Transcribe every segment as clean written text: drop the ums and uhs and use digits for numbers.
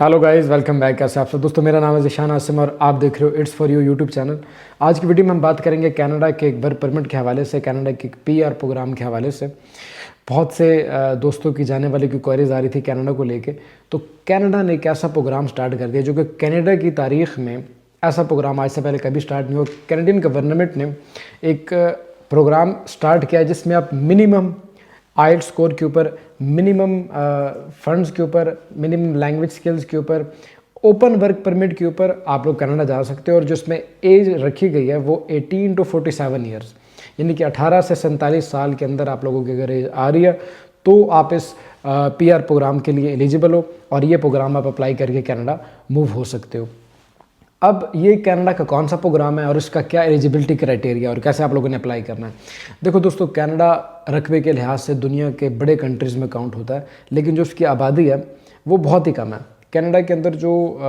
Hello guys, welcome back. कैसे आप सब दोस्तों? मेरा नाम है ज़ीशान आसिम और आप देख रहे हो it's for you YouTube channel. आज की वीडियो में हम बात करेंगे कनाडा के एक वर्क परमिट के हवाले से, कनाडा के पीआर प्रोग्राम के हवाले से। बहुत से दोस्तों की जाने वाली की क्वेरीज आ रही थी कनाडा को लेके। तो कनाडा ने एक ऐसा प्रोग्राम स्टार्ट कर दिया जो कि कनाडा की तारीख में ऐसा प्रोग्राम आज से पहले कभी स्टार्ट नहीं हुआ। कैनेडियन गवर्नमेंट ने एक प्रोग्राम स्टार्ट किया जिसमें आप मिनिमम आइल्स स्कोर के ऊपर, मिनिमम फंड्स के ऊपर, मिनिमम लैंग्वेज स्किल्स के ऊपर, ओपन वर्क परमिट के ऊपर आप लोग कनाडा जा सकते हो। और जिसमें एज रखी गई है वो 18 to 47 ईयर्स, यानी कि 18 से 47 साल के अंदर आप लोगों की अगर एज आ रही है तो आप इस पीआर प्रोग्राम के लिए एलिजिबल हो और ये प्रोग्राम आप अप्लाई करके कनाडा मूव हो सकते हो। अब ये कनाडा का कौन सा प्रोग्राम है और इसका क्या एलिजिबिलिटी क्राइटेरिया और कैसे आप लोगों ने अप्लाई करना है। देखो दोस्तों, कनाडा रकबे के लिहाज से दुनिया के बड़े कंट्रीज़ में काउंट होता है, लेकिन जो उसकी आबादी है वो बहुत ही कम है। कनाडा के अंदर जो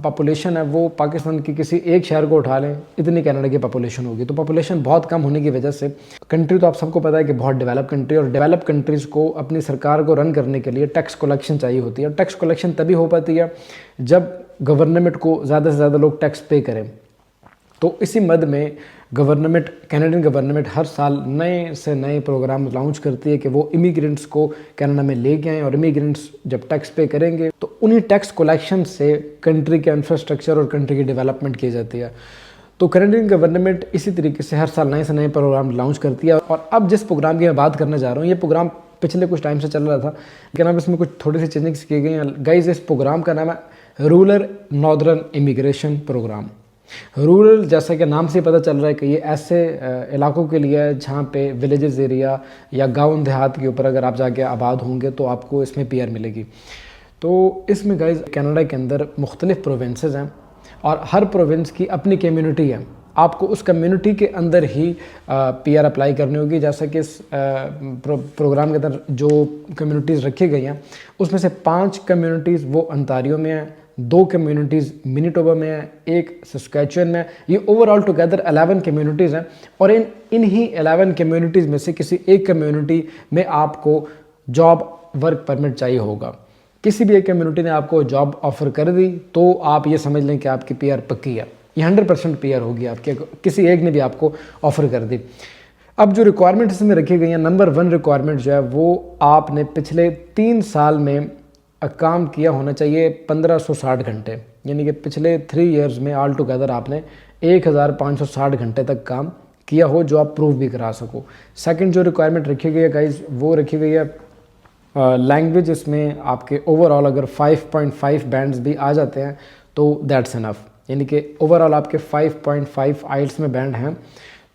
पॉपुलेशन है वो पाकिस्तान के किसी एक शहर को उठा लें, इतनी कनाडा की पॉपुलेशन होगी। तो पॉपुलेशन बहुत कम होने की वजह से कंट्री तो आप सबको पता है कि बहुत डेवलप कंट्री, और डेवलप कंट्रीज़ को अपनी सरकार को रन करने के लिए टैक्स कलेक्शन चाहिए होती है। टैक्स कलेक्शन तभी हो पाती है जब गवर्नमेंट को ज़्यादा से ज़्यादा लोग टैक्स पे करें। तो इसी मद में गवर्नमेंट, कैनेडियन गवर्नमेंट हर साल नए से नए प्रोग्राम लॉन्च करती है कि वो इमिग्रेंट्स को कनाडा में लेके आएँ, और इमिग्रेंट्स जब टैक्स पे करेंगे तो उन्हीं टैक्स कलेक्शन से कंट्री के इंफ्रास्ट्रक्चर और कंट्री की डेवलपमेंट की जाती है। तो कैनेडियन गवर्नमेंट इसी तरीके से हर साल नए से नए प्रोग्राम लॉन्च करती है। और अब जिस प्रोग्राम की मैं बात करने जा रहा हूँ, ये प्रोग्राम पिछले कुछ टाइम से चल रहा था, लेकिन अब इसमें कुछ थोड़ी सी चेंजेस की गई हैं। गाइस, इस प्रोग्राम का नाम है rural northern immigration programme. Rural, जैसा कि नाम से पता चल रहा है कि ये ऐसे इलाकों के लिए है जहाँ पे विलेजेस एरिया या गांव देहात के ऊपर अगर आप जाके आबाद होंगे तो आपको इसमें पीआर मिलेगी। तो इसमें गाइस कनाडा के अंदर मुख्तलिफ प्रोविंसेस हैं और हर प्रोविंस की अपनी कम्यूनिटी है। आपको उस कम्युनिटी के अंदर ही पीआर अप्लाई करनी होगी। जैसा कि इस प्रोग्राम के अंदर जो कम्युनिटीज़ रखी गई हैं उसमें से 5 कम्युनिटीज़ वो अंटारियो में हैं, 2 कम्युनिटीज़ मैनिटोबा में है, 1 सस्कैचुअन में है। ये ओवरऑल टुगेदर 11 कम्युनिटीज़ हैं, और इन्हीं 11 कम्युनिटीज़ में से किसी एक कम्युनिटी में आपको जॉब वर्क परमिट चाहिए होगा। किसी भी एक कम्युनिटी ने आपको जॉब ऑफर कर दी तो आप ये समझ लें कि आपकी पीआर पक्की है, ये 100% पीआर होगी आपकी, किसी एक ने भी आपको ऑफर कर दी। अब जो रिक्वायरमेंट इसमें रखी गई हैं, नंबर 1 रिक्वायरमेंट जो है वो आपने पिछले 3 साल में काम किया होना चाहिए 1560 घंटे, यानी कि पिछले 3 इयर्स में ऑल टुगेदर आपने 1560 घंटे तक काम किया हो, जो आप प्रूव भी करा सको। सेकंड जो रिक्वायरमेंट रखी गई है गाइज, वो रखी गई है लैंग्वेज। इसमें आपके ओवरऑल अगर 5.5 बैंड्स भी आ जाते हैं तो दैट्स इनफ, यानी कि ओवरऑल आपके 5.5 आइल्स में बैंड हैं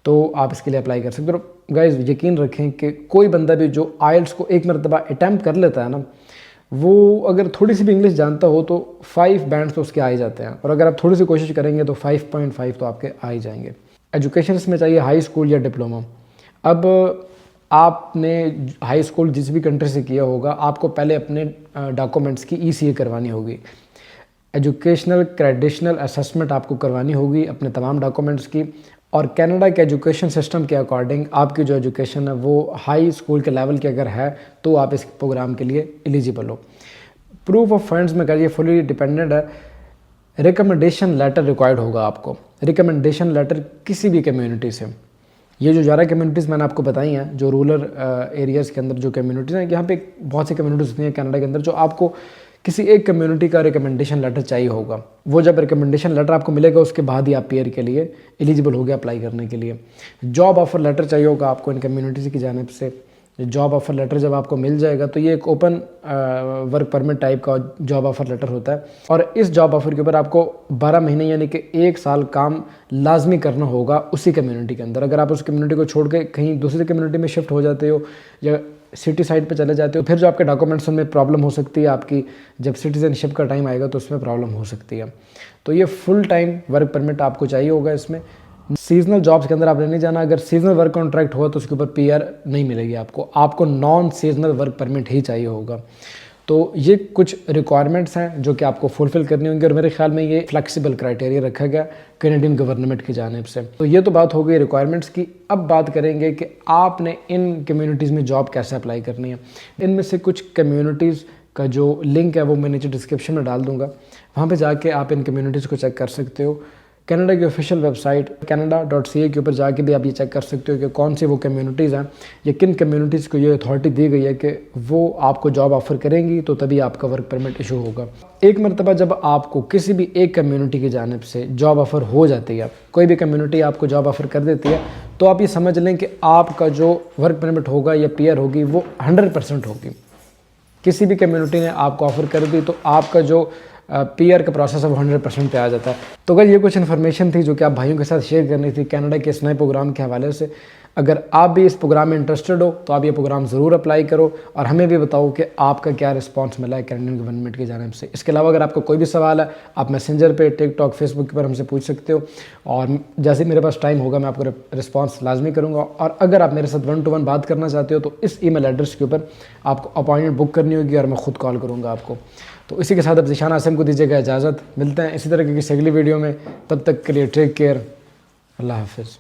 तो आप इसके लिए अप्लाई कर सकते हो। गाइज यकीन रखें कि कोई बंदा भी जो आइल्स को एक मरतबा अटैम्प्ट कर लेता है ना, वो अगर थोड़ी सी भी इंग्लिश जानता हो तो 5 बैंड्स तो उसके आ ही जाते हैं, और अगर आप थोड़ी सी कोशिश करेंगे तो 5.5 तो आपके आ ही जाएंगे। एजुकेशन इसमें चाहिए हाई स्कूल या डिप्लोमा। अब आपने हाई स्कूल जिस भी कंट्री से किया होगा, आपको पहले अपने डॉक्यूमेंट्स की ECA करवानी होगी, एजुकेशनल क्रेडिशनल असेसमेंट आपको करवानी होगी अपने तमाम डॉक्यूमेंट्स की। और कनाडा के एजुकेशन सिस्टम के अकॉर्डिंग आपकी जो एजुकेशन है वो हाई स्कूल के लेवल की अगर है तो आप इस प्रोग्राम के लिए एलिजिबल हो। प्रूफ ऑफ फंड्स में अगर ये फुली डिपेंडेंट है, रिकमेंडेशन लेटर रिक्वायर्ड होगा आपको। रिकमेंडेशन लेटर किसी भी कम्युनिटी से, ये जो 11 कम्युनिटीज़ मैंने आपको बताई हैं, जो रूरल एरियाज़ के अंदर जो कम्युनिटीज़ हैं, यहाँ पे बहुत सी कम्युनिटीज़ होती हैं कनाडा के अंदर, जो आपको किसी एक कम्युनिटी का रिकमेंडेशन लेटर चाहिए होगा। वो जब रिकमेंडेशन लेटर आपको मिलेगा उसके बाद ही आप पीआर के लिए एलिजिबल हो गए अप्लाई करने के लिए। जॉब ऑफर लेटर चाहिए होगा आपको इन कम्युनिटीज़ की जानिब से। जॉब ऑफर लेटर जब आपको मिल जाएगा तो ये एक ओपन वर्क परमिट टाइप का जॉब ऑफर लेटर होता है, और इस जॉब ऑफर के ऊपर आपको 12 महीने यानी कि 1 साल काम लाजमी करना होगा उसी कम्युनिटी के अंदर। अगर आप उस कम्युनिटी को छोड़ के कहीं दूसरी कम्युनिटी में शिफ्ट हो जाते हो या सिटी साइड पे चले जाते हो, फिर जो आपके डॉक्यूमेंट्स उनमें प्रॉब्लम हो सकती है आपकी, जब सिटीजनशिप का टाइम आएगा तो उसमें प्रॉब्लम हो सकती है। तो ये फुल टाइम वर्क परमिट आपको चाहिए होगा। इसमें सीजनल जॉब्स के अंदर आपने नहीं जाना। अगर सीजनल वर्क कॉन्ट्रैक्ट हुआ तो उसके ऊपर पीआर नहीं मिलेगी आपको नॉन सीजनल वर्क परमिट ही चाहिए होगा। तो ये कुछ रिक्वायरमेंट्स हैं जो कि आपको फुलफिल करनी होंगी, और मेरे ख्याल में ये फ्लेक्सिबल क्राइटेरिया रखा गया कैनेडियन गवर्नमेंट की जानिब से। तो ये तो बात हो गई रिक्वायरमेंट्स की। अब बात करेंगे कि आपने इन कम्युनिटीज़ में जॉब कैसे अप्लाई करनी है। इनमें से कुछ कम्युनिटीज़ کا جو لنک ہے وہ میں نیچے ڈسکرپشن میں ڈال دوں گا. وہاں پہ جا کے آپ ان کمیونٹیز کو چیک کر سکتے ہو. کینیڈا کی آفیشیل ویب سائٹ canada.ca کے اوپر جا کے بھی آپ یہ چیک کر سکتے ہو کہ کون سی وہ کمیونٹیز ہیں یا کن کمیونٹیز کو یہ اتھارٹی دی گئی ہے کہ وہ آپ کو جاب آفر کریں گی تو تبھی آپ کا ورک پرمٹ ایشو ہوگا. ایک مرتبہ جب آپ کو کسی بھی ایک کمیونٹی کی جانب سے جاب آفر ہو جاتی ہے, کوئی بھی کمیونٹی آپ کو جاب آفر کر دیتی ہے, تو آپ یہ سمجھ لیں کہ آپ کا جو ورک پرمٹ ہوگا یا PR ہوگی وہ 100% ہوگی. کسی بھی کمیونٹی نے آپ کو آفر کر دی تو آپ کا جو PR کا پروسیس ہے وہ 100% پہ آ جاتا ہے. تو اگر یہ کچھ انفارمیشن تھی جو کہ آپ بھائیوں کے ساتھ شیئر کرنی تھی کینیڈا کے اس نئے پروگرام کے حوالے سے. اگر آپ بھی اس پروگرام میں انٹرسٹڈ ہو تو آپ یہ پروگرام ضرور اپلائی کرو اور ہمیں بھی بتاؤ کہ آپ کا کیا رسپانس ملا ہے کینیڈین گورنمنٹ کی جانب سے. اس کے علاوہ اگر آپ کو کوئی بھی سوال ہے آپ میسنجر پہ, ٹک ٹاک, فیس بک پر ہم سے پوچھ سکتے ہو اور جیسے میرے پاس ٹائم ہوگا میں آپ کو رسپانس لازمی کروں گا. اور اگر آپ میرے ساتھ 1 to 1 بات کرنا چاہتے ہو تو اس ای میل ایڈریس کے اوپر آپ کو اپائنٹمنٹ بک کرنی ہوگی اور میں خود کال کروں گا آپ کو. تو اسی کے ساتھ اب ذیشان عاصم کو دیجیے گا اجازت. ملتے ہیں اسی طرح کی کسی اگلی ویڈیو میں, تب تک کے لیے ٹیک کیئر. اللہ حافظ.